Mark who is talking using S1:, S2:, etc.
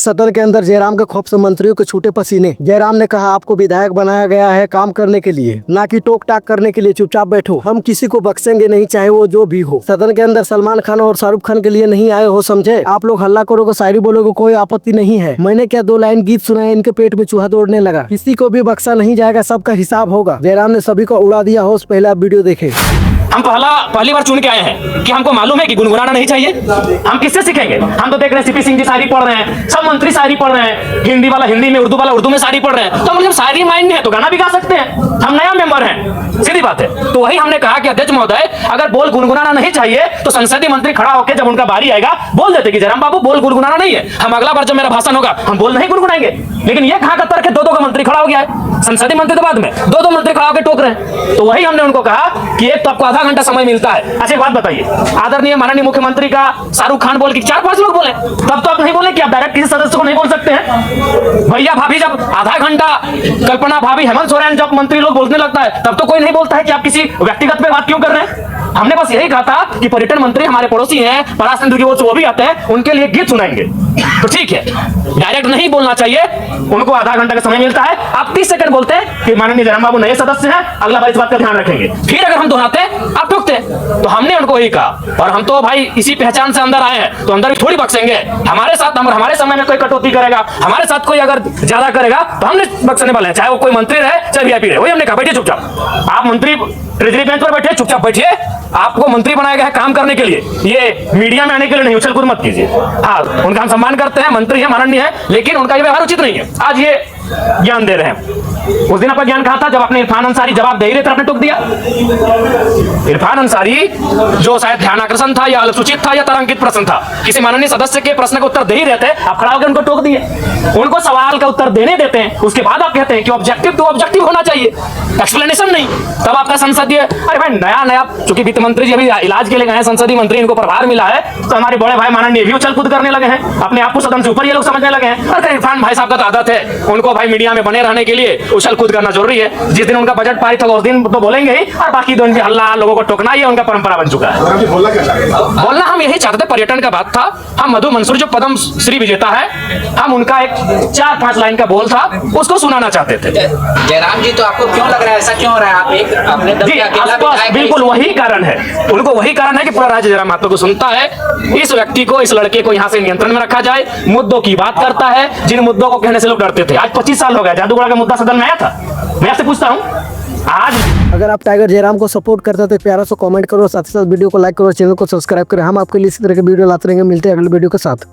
S1: सदन के अंदर जयराम के खौफ से मंत्रियों के छूटे पसीने। जयराम ने कहा, आपको विधायक बनाया गया है काम करने के लिए, ना कि टोक टाक करने के लिए। चुपचाप बैठो, हम किसी को बख्शेंगे नहीं, चाहे वो जो भी हो। सदन के अंदर सलमान खान और शाहरुख खान के लिए नहीं आए हो, समझे? आप लोग हल्ला करोगे, शायरी बोलोगे, कोई आपत्ति नहीं है। मैंने क्या 2 लाइन गीत सुनाए, इनके पेट में चूहा दौड़ने लगा। किसी को भी बख्शा नहीं जाएगा, सबका हिसाब होगा। जयराम ने सभी को उड़ा दिया। होश पहले आप वीडियो देखे।
S2: हम पहली बार चुन के आए हैं कि हमको मालूम है कि गुनगुनाना नहीं चाहिए। हम किससे सीखेंगे? हम तो देख रहे हैं सीपी सिंह जी शायरी पढ़ रहे हैं, सब मंत्री शायरी पढ़ रहे हैं, हिंदी वाला हिंदी में, उर्दू वाला उर्दू में शायरी पढ़ रहे हैं। तो हम जब शायरी माइंड है तो गाना भी गा सकते हैं। हम नया मेंबर हैं, सीधी बात है। तो वही हमने कहा कि अध्यक्ष महोदय, अगर बोल गुनगुनाना नहीं चाहिए तो संसदीय मंत्री खड़ा होकर जब उनका बारी आएगा बोल देते कि जयराम बाबू बोल गुनगुनाना नहीं है। हम अगला बार जब मेरा भाषण होगा हम बोल नहीं गुनगुनाएंगे। लेकिन ये कहां कतर के 2-2 का मंत्री खड़ा हो गया है, संसदीय मंत्री तो बाद में 2-2 मंत्री खड़ा होकर टोक रहे हैं। तो वही हमने उनको कहा कि एक तो आपको आधा घंटा समय मिलता है। अच्छा एक बात बताइए, आदरणीय माननीय मुख्यमंत्री का शाहरुख खान बोल के 4-5 लोग बोले, तब तो आप नहीं बोले कि आप डायरेक्ट किसी सदस्य को नहीं बोल सकते हैं? भैया भाभी जब आधा घंटा, कल्पना भाभी, हेमंत सोरेन जब मंत्री लोग बोलने लगता है तब तो कोई नहीं बोलता है कि आप किसी व्यक्तिगत पे बात क्यों कर रहे हैं? हमने बस यही कहा था कि पर्यटन मंत्री हमारे पड़ोसी हैं, परास सिंधु की ओर से वो भी आते हैं, उनके लिए गीत सुनाएंगे तो ठीक है, डायरेक्ट नहीं बोलना चाहिए। उनको आधा घंटा का समय मिलता है, आप 30 सेकंड बोलते हैं कि माननीय जयराम बाबू नए सदस्य हैं, अगला बार इस बात का ध्यान रखेंगे। फिर अगर हम दोहराते आप टोकते। तो हमने उनको यही कहा, और हम तो भाई इसी पहचान से अंदर आए हैं, तो अंदर भी थोड़ी बख्शेंगे। हमारे साथ हमारे समय में कोई कटौती करेगा, हमारे साथ कोई अगर ज्यादा करेगा तो हमने बख्शने वाले हैं, चाहे वो कोई मंत्री रहे चाहे वीआईपी रहे। वही हमने कहा, बैठिए चुपचाप। आप मंत्री ट्रेजरी बेंच पर बैठे, चुपचाप बैठिए। आपको मंत्री बनाया गया है काम करने के लिए, ये मीडिया में आने के लिए नहीं। उछल कूद मत कीजिए। हाँ, उनका हम सम्मान करते हैं, मंत्री है, माननीय है, लेकिन उनका ये व्यवहार उचित नहीं है। आज ये ज्ञान दे रहे हैं, उस दिन आपका ज्ञान कहा था जब आपने इरफान अंसारी जवाब दे रहे थे, आपने टोक दिया। इरफान अंसारी जो शायद ध्यान आकर्षण था या अनुसूचित था या तारांकित प्रश्न था, किसी माननीय सदस्य के प्रश्न का उत्तर दे ही रहे थे, आप खड़ा होकर उनको टोक दिए। उनको सवाल का उत्तर देने देते हैं, उसके बाद आप कहते हैं कि ऑब्जेक्टिव तो ऑब्जेक्टिव होना चाहिए, एक्सप्लेनेशन नहीं। तब आपका संसदीय, अरे भाई नया चूंकि वित्त मंत्री जी अभी इलाज के लिए गए हैं, संसदीय मंत्री, इनको प्रभार मिला है, तो हमारे बड़े भाई माननीय भी उछल कूद करने लगे हैं, अपने आप को सदन से ऊपर ये लोग समझने लगे हैं। अरे इरफान भाई साहब का आदत है, उनको भाई मीडिया में बने रहने के लिए उछल कूद करना जरूरी है। जिस दिन उनका बजट पारित होगा उस दिन तो बोलेंगे ही, और बाकी दिन भी हल्ला, लोगों को टोकना, ये उनका परंपरा बन चुका है। बोलना हम यही चाहते थे, पर्यटन का बात था। हम मधु मंसूर जो पद्म श्री विजेता है, हम उनका एक 4-5 लाइन का बोल था, उसको सुनाना चाहते थे।
S3: जयराम जी, तो आपको क्यों लग रहा है, ऐसा क्यों हो रहा है? आप एक अपने दम पे अकेला विधायक,
S2: बिल्कुल वही कारण है, उनको वही कारण है कि पूरा राज्य जयराम महतो को सुनता है। इस व्यक्ति को, इस लड़के को यहाँ से नियंत्रण में रखा जाए, मुद्दों की बात करता है, जिन मुद्दों को कहने से लोग डरते थे। आज 25 साल हो गए, जादूगढ़ का मुद्दा सदन में आया था। मैं आपसे पूछता हूँ, आज
S1: अगर आप टाइगर जयराम को सपोर्ट करते हो तो प्यारा सा कमेंट करो, साथ ही साथ वीडियो को लाइक करो, चैनल को सब्सक्राइब करें। हम आपके लिए इसी तरह के वीडियो लाते रहेंगे। मिलते हैं अगले वीडियो के साथ।